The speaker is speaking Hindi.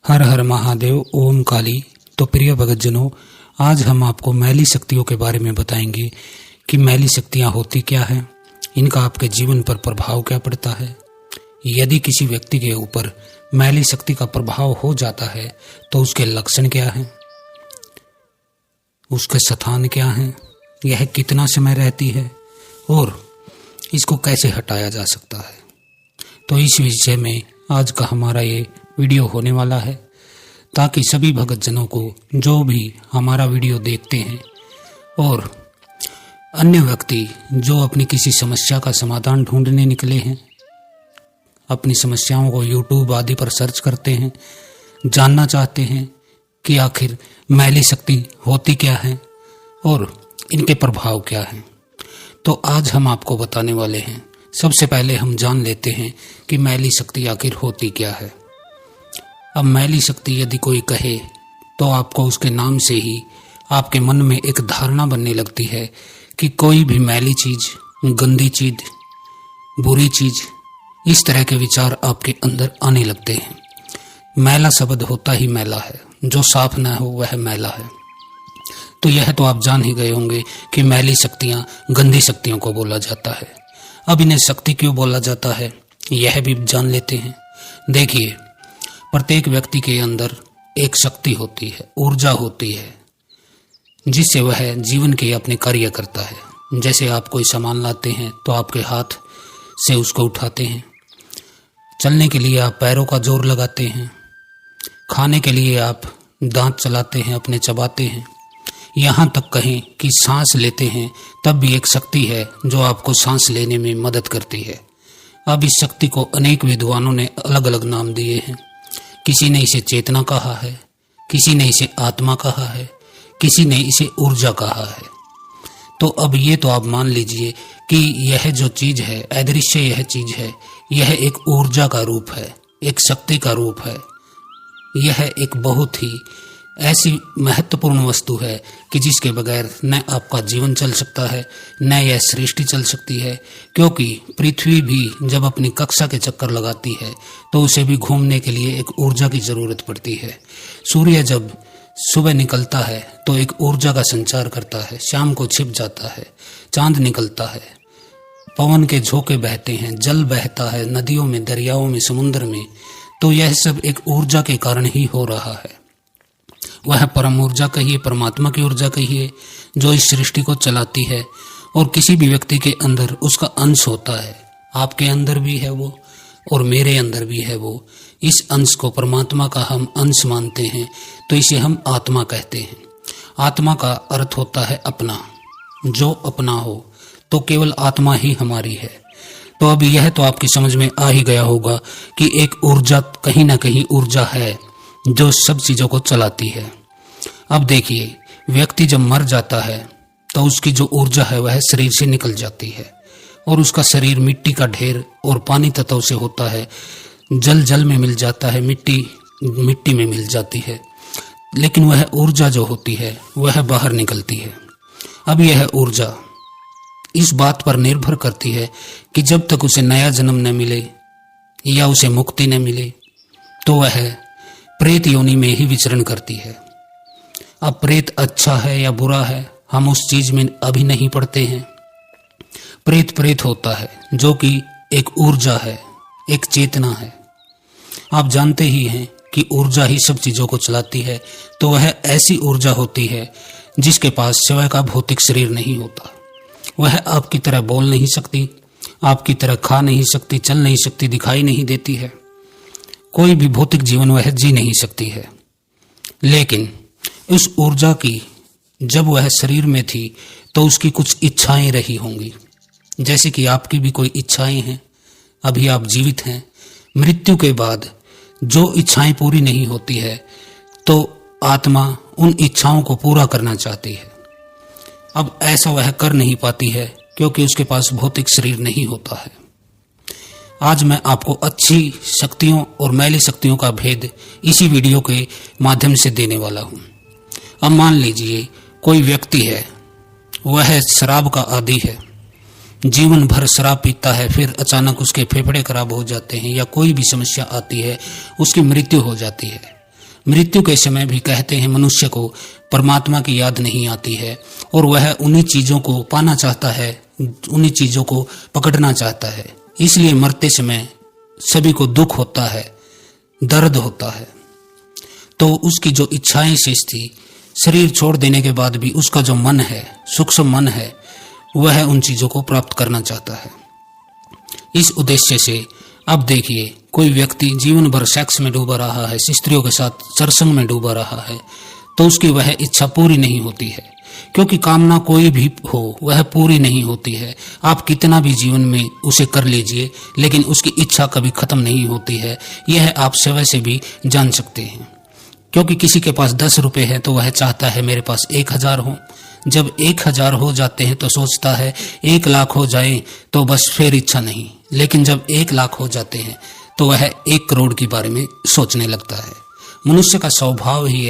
हर हर महादेव, ओम काली। तो प्रिय भगतजनों, आज हम आपको मैली शक्तियों के बारे में बताएंगे कि मैली शक्तियां होती क्या है, इनका आपके जीवन पर प्रभाव क्या पड़ता है। यदि किसी व्यक्ति के ऊपर मैली शक्ति का प्रभाव हो जाता है तो उसके लक्षण क्या हैं, उसके स्थान क्या हैं, यह कितना समय रहती है और इसको कैसे हटाया जा सकता है। तो इस विषय में आज का हमारा ये वीडियो होने वाला है, ताकि सभी भगतजनों को जो भी हमारा वीडियो देखते हैं और अन्य व्यक्ति जो अपनी किसी समस्या का समाधान ढूंढने निकले हैं, अपनी समस्याओं को YouTube आदि पर सर्च करते हैं, जानना चाहते हैं कि आखिर मैली शक्ति होती क्या है और इनके प्रभाव क्या हैं, तो आज हम आपको बताने वाले हैं। सबसे पहले हम जान लेते हैं कि मैली शक्ति आखिर होती क्या है। अब मैली शक्ति यदि कोई कहे तो आपको उसके नाम से ही आपके मन में एक धारणा बनने लगती है कि कोई भी मैली चीज, गंदी चीज, बुरी चीज, इस तरह के विचार आपके अंदर आने लगते हैं। मैला शब्द होता ही मैला है, जो साफ ना हो वह मैला है। तो यह तो आप जान ही गए होंगे कि मैली शक्तियां गंदी शक्तियों को बोला जाता है। अब इन्हें शक्ति क्यों बोला जाता है, यह भी जान लेते हैं। देखिए, प्रत्येक व्यक्ति के अंदर एक शक्ति होती है, ऊर्जा होती है, जिससे वह जीवन के अपने कार्य करता है। जैसे आप कोई सामान लाते हैं तो आपके हाथ से उसको उठाते हैं, चलने के लिए आप पैरों का जोर लगाते हैं, खाने के लिए आप दांत चलाते हैं, अपने चबाते हैं, यहाँ तक कहें कि सांस लेते हैं तब भी एक शक्ति है जो आपको सांस लेने में मदद करती है। अब इस शक्ति को अनेक विद्वानों ने अलग अलग नाम दिए हैं। किसी ने इसे चेतना कहा है, किसी ने इसे आत्मा कहा है, किसी ने इसे ऊर्जा कहा है। तो अब ये तो आप मान लीजिए कि यह जो चीज है, अदृश्य यह चीज है, यह एक ऊर्जा का रूप है, एक शक्ति का रूप है। यह एक बहुत ही ऐसी महत्वपूर्ण वस्तु है कि जिसके बगैर न आपका जीवन चल सकता है, न यह सृष्टि चल सकती है। क्योंकि पृथ्वी भी जब अपनी कक्षा के चक्कर लगाती है तो उसे भी घूमने के लिए एक ऊर्जा की जरूरत पड़ती है। सूर्य जब सुबह निकलता है तो एक ऊर्जा का संचार करता है, शाम को छिप जाता है, चांद निकलता है, पवन के झोंके बहते हैं, जल बहता है नदियों में, दरियाओं में, समुद्र में। तो यह सब एक ऊर्जा के कारण ही हो रहा है। वह परम ऊर्जा कहिए, परमात्मा की ऊर्जा कहिए, जो इस सृष्टि को चलाती है। और किसी भी व्यक्ति के अंदर उसका अंश होता है। आपके अंदर भी है वो और मेरे अंदर भी है वो। इस अंश को परमात्मा का हम अंश मानते हैं, तो इसे हम आत्मा कहते हैं। आत्मा का अर्थ होता है अपना। जो अपना हो तो केवल आत्मा ही हमारी है। तो अब यह तो आपकी समझ में आ ही गया होगा कि एक ऊर्जा कहीं ना कहीं ऊर्जा है जो सब चीजों को चलाती है। अब देखिए, व्यक्ति जब मर जाता है तो उसकी जो ऊर्जा है वह शरीर से निकल जाती है और उसका शरीर मिट्टी का ढेर और पानी तत्व से होता है। जल जल में मिल जाता है, मिट्टी मिट्टी में मिल जाती है, लेकिन वह ऊर्जा जो होती है वह बाहर निकलती है। अब यह ऊर्जा इस बात पर निर्भर करती है कि जब तक उसे नया जन्म न मिले या उसे मुक्ति न मिले तो वह प्रेत योनि में ही विचरण करती है। अब प्रेत अच्छा है या बुरा है, हम उस चीज में अभी नहीं पढ़ते हैं। प्रेत प्रेत होता है, जो कि एक ऊर्जा है, एक चेतना है। आप जानते ही हैं कि ऊर्जा ही सब चीजों को चलाती है। तो वह ऐसी ऊर्जा होती है जिसके पास स्वयं का भौतिक शरीर नहीं होता। वह आपकी तरह बोल नहीं सकती, आपकी तरह खा नहीं सकती, चल नहीं सकती, दिखाई नहीं देती है। कोई भी भौतिक जीवन वह जी नहीं सकती है। लेकिन उस ऊर्जा की जब वह शरीर में थी तो उसकी कुछ इच्छाएं रही होंगी। जैसे कि आपकी भी कोई इच्छाएं हैं, अभी आप जीवित हैं। मृत्यु के बाद जो इच्छाएं पूरी नहीं होती है तो आत्मा उन इच्छाओं को पूरा करना चाहती है। अब ऐसा वह कर नहीं पाती है क्योंकि उसके पास भौतिक शरीर नहीं होता है। आज मैं आपको अच्छी शक्तियों और मैली शक्तियों का भेद इसी वीडियो के माध्यम से देने वाला हूं। अब मान लीजिए कोई व्यक्ति है, वह शराब का आदी है, जीवन भर शराब पीता है, फिर अचानक उसके फेफड़े खराब हो जाते हैं या कोई भी समस्या आती है, उसकी मृत्यु हो जाती है। मृत्यु के समय भी कहते हैं मनुष्य को परमात्मा की याद नहीं आती है और वह उन्हीं चीजों को पाना चाहता है, उन्हीं चीजों को पकड़ना चाहता है। इसलिए मरते समय सभी को दुख होता है, दर्द होता है। तो उसकी जो इच्छाएं शेष थी, शरीर छोड़ देने के बाद भी उसका जो मन है, सूक्ष्म मन है, वह उन चीजों को प्राप्त करना चाहता है। इस उद्देश्य से अब देखिए, कोई व्यक्ति जीवन भर सेक्स में डूबा रहा है, स्त्रियों के साथ सरसंग में डूबा रहा है, तो उसकी वह इच्छा पूरी नहीं होती है, क्योंकि कामना कोई भी हो वह पूरी नहीं होती है। आप कितना भी जीवन में उसे कर लीजिए, लेकिन उसकी इच्छा कभी खत्म नहीं होती है। यह आप स्वयं से भी जान सकते हैं। क्योंकि किसी के पास 10 रुपए है तो वह चाहता है मेरे पास 1000 हो। जब 1000 हो जाते हैं तो सोचता है 1 लाख हो जाए तो बस फिर इच्छा नहीं। लेकिन जब 1 लाख हो जाते हैं तो वह 1 करोड़ के बारे में सोचने लगता है। मनुष्य का स्वभाव ही है